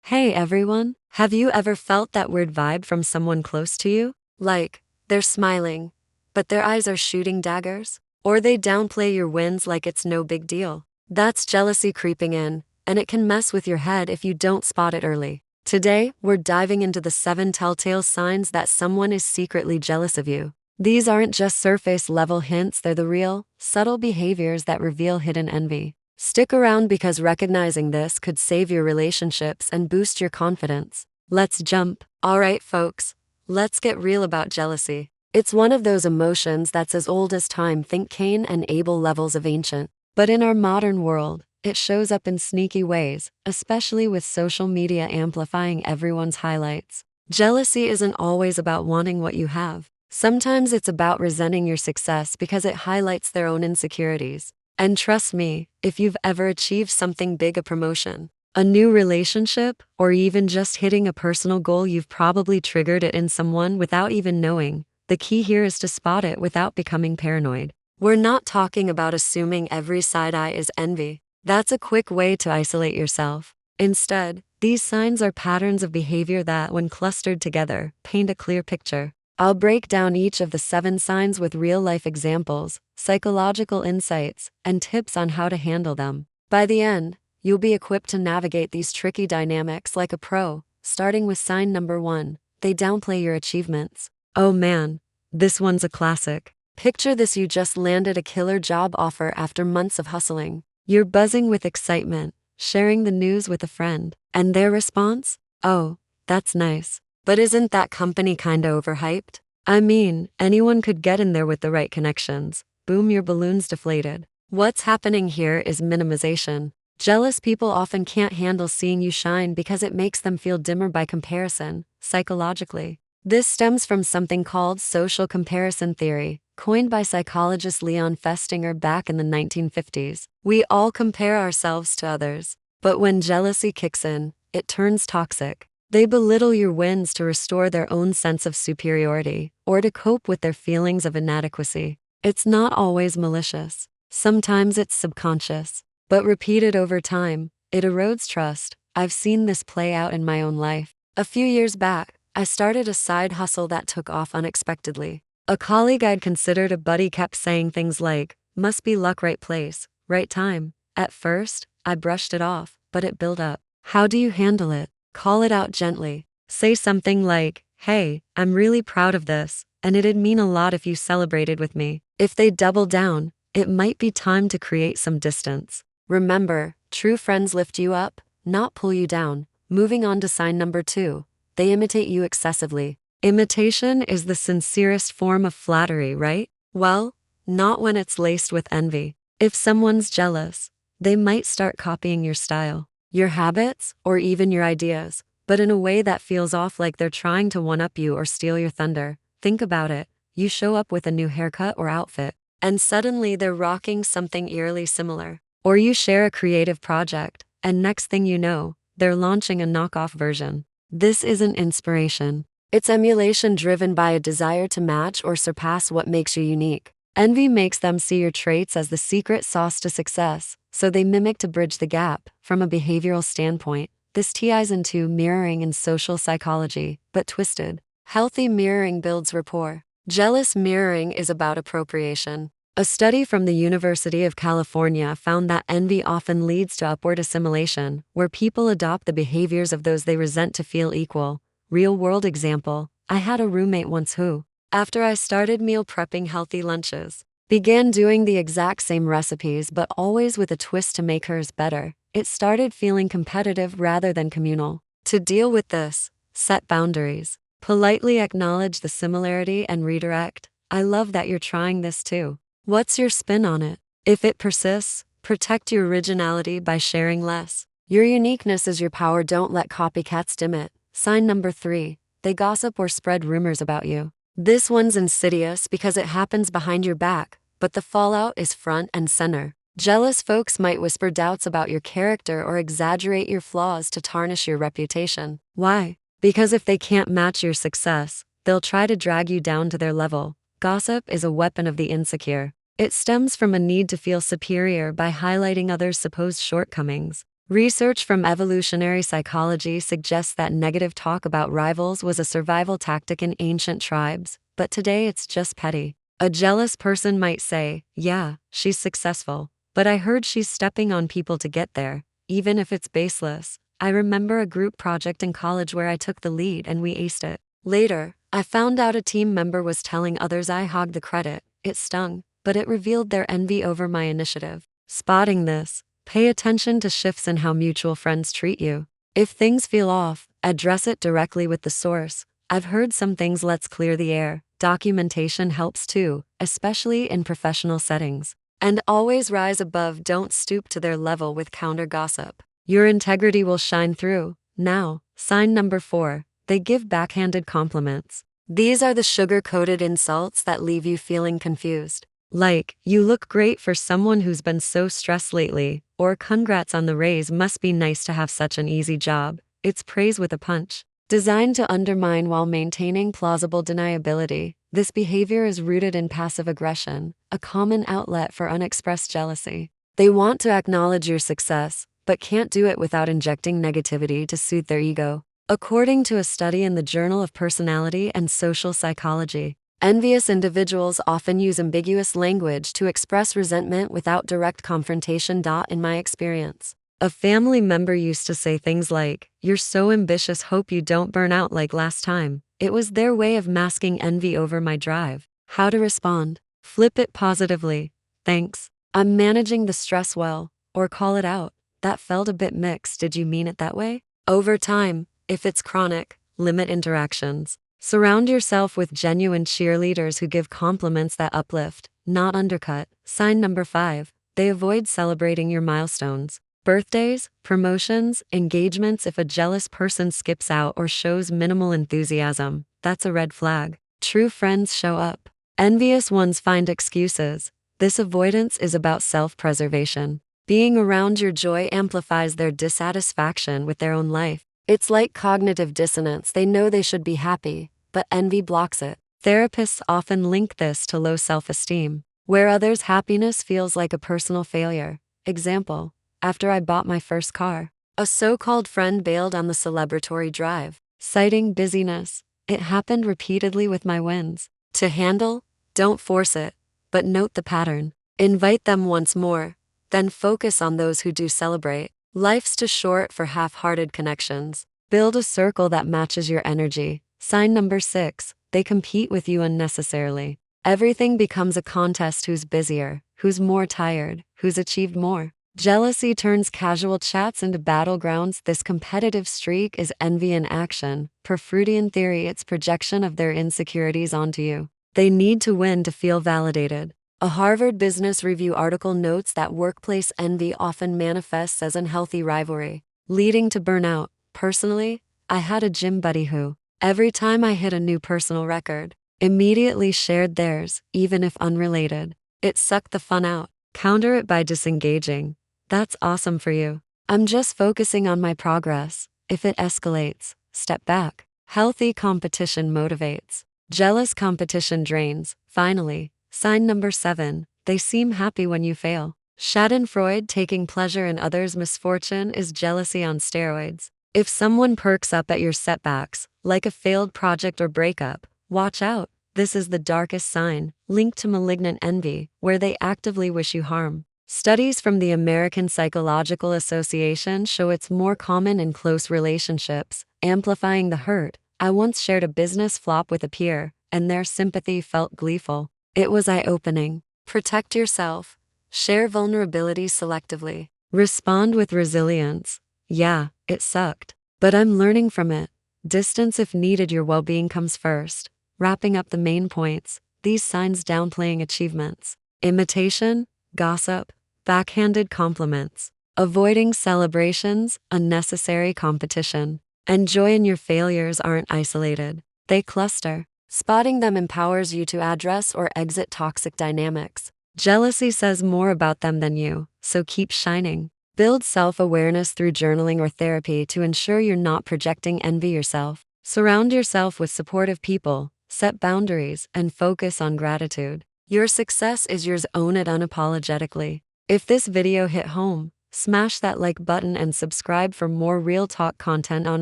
Hey everyone, have you ever felt that weird vibe from someone close to you? Like, they're smiling, but their eyes are shooting daggers? Or they downplay your wins like it's no big deal? That's jealousy creeping in, and it can mess with your head if you don't spot it early. Today, we're diving into the 7 telltale signs that someone is secretly jealous of you. These aren't just surface level hints, they're the real, subtle behaviors that reveal hidden envy. Stick around because recognizing this could save your relationships and boost your confidence. Let's jump. Alright, folks, let's get real about jealousy. It's one of those emotions that's as old as time. Think Cain and Abel levels of ancient. But in our modern world, it shows up in sneaky ways, especially with social media amplifying everyone's highlights. Jealousy isn't always about wanting what you have. Sometimes it's about resenting your success because it highlights their own insecurities. And trust me, if you've ever achieved something big, a promotion, a new relationship, or even just hitting a personal goal, you've probably triggered it in someone without even knowing. The key here is to spot it without becoming paranoid. We're not talking about assuming every side eye is envy. That's a quick way to isolate yourself. Instead, these signs are patterns of behavior that, when clustered together, paint a clear picture. I'll break down each of the 7 signs with real-life examples, psychological insights, and tips on how to handle them. By the end, you'll be equipped to navigate these tricky dynamics like a pro, starting with sign number 1. They downplay your achievements. Oh man, this one's a classic. Picture this: you just landed a killer job offer after months of hustling. You're buzzing with excitement, sharing the news with a friend, and their response? Oh, that's nice. But isn't that company kinda overhyped? I mean, anyone could get in there with the right connections. Boom, your balloon's deflated. What's happening here is minimization. Jealous people often can't handle seeing you shine because it makes them feel dimmer by comparison, psychologically. This stems from something called social comparison theory, coined by psychologist Leon Festinger back in the 1950s. We all compare ourselves to others, but when jealousy kicks in, it turns toxic. They belittle your wins to restore their own sense of superiority or to cope with their feelings of inadequacy. It's not always malicious. Sometimes it's subconscious. But repeated over time, it erodes trust. I've seen this play out in my own life. A few years back, I started a side hustle that took off unexpectedly. A colleague I'd considered a buddy kept saying things like, "Must be luck, right place, right time." At first, I brushed it off, but it built up. How do you handle it? Call it out gently. Say something like, "Hey, I'm really proud of this, and it'd mean a lot if you celebrated with me." If they double down, it might be time to create some distance. Remember, true friends lift you up, not pull you down. Moving on to sign number 2. They imitate you excessively. Imitation is the sincerest form of flattery, right? Well, not when it's laced with envy. If someone's jealous, they might start copying your style, your habits, or even your ideas, but in a way that feels off, like they're trying to one-up you or steal your thunder. Think about it. You show up with a new haircut or outfit, and suddenly they're rocking something eerily similar. Or you share a creative project, and next thing you know, they're launching a knockoff version. This isn't inspiration. It's emulation driven by a desire to match or surpass what makes you unique. Envy makes them see your traits as the secret sauce to success, so they mimic to bridge the gap. From a behavioral standpoint, this ties into mirroring in social psychology, but twisted. Healthy mirroring builds rapport. Jealous mirroring is about appropriation. A study from the University of California found that envy often leads to upward assimilation, where people adopt the behaviors of those they resent to feel equal. Real-world example: I had a roommate once who, after I started meal prepping healthy lunches, began doing the exact same recipes but always with a twist to make hers better. It started feeling competitive rather than communal. To deal with this, set boundaries. Politely acknowledge the similarity and redirect. "I love that you're trying this too. What's your spin on it?" If it persists, protect your originality by sharing less. Your uniqueness is your power. Don't let copycats dim it. Sign number 3. They gossip or spread rumors about you. This one's insidious because it happens behind your back, but the fallout is front and center. Jealous folks might whisper doubts about your character or exaggerate your flaws to tarnish your reputation. Why? Because if they can't match your success, they'll try to drag you down to their level. Gossip is a weapon of the insecure. It stems from a need to feel superior by highlighting others' supposed shortcomings. Research from evolutionary psychology suggests that negative talk about rivals was a survival tactic in ancient tribes, but today it's just petty. A jealous person might say, "Yeah, she's successful, but I heard she's stepping on people to get there," even if it's baseless. I remember a group project in college where I took the lead and we aced it. Later, I found out a team member was telling others I hogged the credit. It stung, but it revealed their envy over my initiative. Spotting this, pay attention to shifts in how mutual friends treat you. If things feel off, address it directly with the source. I've heard some things, let's clear the air. Documentation helps too, especially in professional settings. And always rise above, don't stoop to their level with counter gossip. Your integrity will shine through. Now, sign number 4, they give backhanded compliments. These are the sugar-coated insults that leave you feeling confused. Like, "You look great for someone who's been so stressed lately," or "Congrats on the raise, must be nice to have such an easy job." It's praise with a punch. Designed to undermine while maintaining plausible deniability, this behavior is rooted in passive aggression, a common outlet for unexpressed jealousy. They want to acknowledge your success, but can't do it without injecting negativity to soothe their ego. According to a study in the Journal of Personality and Social Psychology, envious individuals often use ambiguous language to express resentment without direct confrontation. In my experience, a family member used to say things like, "You're so ambitious, hope you don't burn out like last time." It was their way of masking envy over my drive. How to respond? Flip it positively. "Thanks. I'm managing the stress well." Or call it out. "That felt a bit mixed, did you mean it that way?" Over time, if it's chronic, limit interactions. Surround yourself with genuine cheerleaders who give compliments that uplift, not undercut. Sign number 5, they avoid celebrating your milestones. Birthdays, promotions, engagements. If a jealous person skips out or shows minimal enthusiasm, that's a red flag. True friends show up. Envious ones find excuses. This avoidance is about self-preservation. Being around your joy amplifies their dissatisfaction with their own life. It's like cognitive dissonance. They know they should be happy, but envy blocks it. Therapists often link this to low self-esteem, where others' happiness feels like a personal failure. Example: after I bought my first car, a so-called friend bailed on the celebratory drive, citing busyness. It happened repeatedly with my wins. To handle, don't force it, but note the pattern. Invite them once more, then focus on those who do celebrate. Life's too short for half-hearted connections. Build a circle that matches your energy. Sign number 6, they compete with you unnecessarily. Everything becomes a contest: who's busier, who's more tired, who's achieved more. Jealousy turns casual chats into battlegrounds. This competitive streak is envy in action. Per Freudian theory, it's projection of their insecurities onto you. They need to win to feel validated. A Harvard Business Review article notes that workplace envy often manifests as unhealthy rivalry, leading to burnout. Personally, I had a gym buddy who, every time I hit a new personal record, immediately shared theirs, even if unrelated. It sucked the fun out. Counter it by disengaging. "That's awesome for you. I'm just focusing on my progress." If it escalates, step back. Healthy competition motivates. Jealous competition drains. Finally, sign number 7, they seem happy when you fail. Schadenfreude, taking pleasure in others' misfortune, is jealousy on steroids. If someone perks up at your setbacks, like a failed project or breakup, watch out. This is the darkest sign, linked to malignant envy, where they actively wish you harm. Studies from the American Psychological Association show it's more common in close relationships, amplifying the hurt. I once shared a business flop with a peer, and their sympathy felt gleeful. It was eye-opening. Protect yourself. Share vulnerability selectively. Respond with resilience. "Yeah, it sucked, but I'm learning from it." Distance if needed. Your well-being comes first. Wrapping up the main points, these signs: downplaying achievements, imitation, gossip, backhanded compliments, avoiding celebrations, unnecessary competition, and joy in your failures aren't isolated. They cluster. Spotting them empowers you to address or exit toxic dynamics. Jealousy says more about them than you, so keep shining. Build self-awareness through journaling or therapy to ensure you're not projecting envy yourself. Surround yourself with supportive people, set boundaries, and focus on gratitude. Your success is yours. Own it unapologetically. If this video hit home, Smash that like button and subscribe for more real talk content on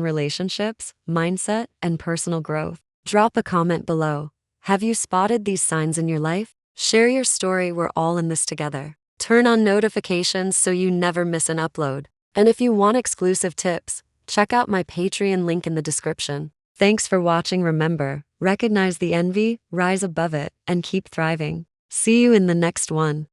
relationships, mindset, and personal growth. Drop a comment below. Have you spotted these signs in your life? Share your story, we're all in this together. Turn on notifications so you never miss an upload. And if you want exclusive tips, check out my Patreon link in the description. Thanks for watching. Remember, recognize the envy, rise above it, and keep thriving. See you in the next one.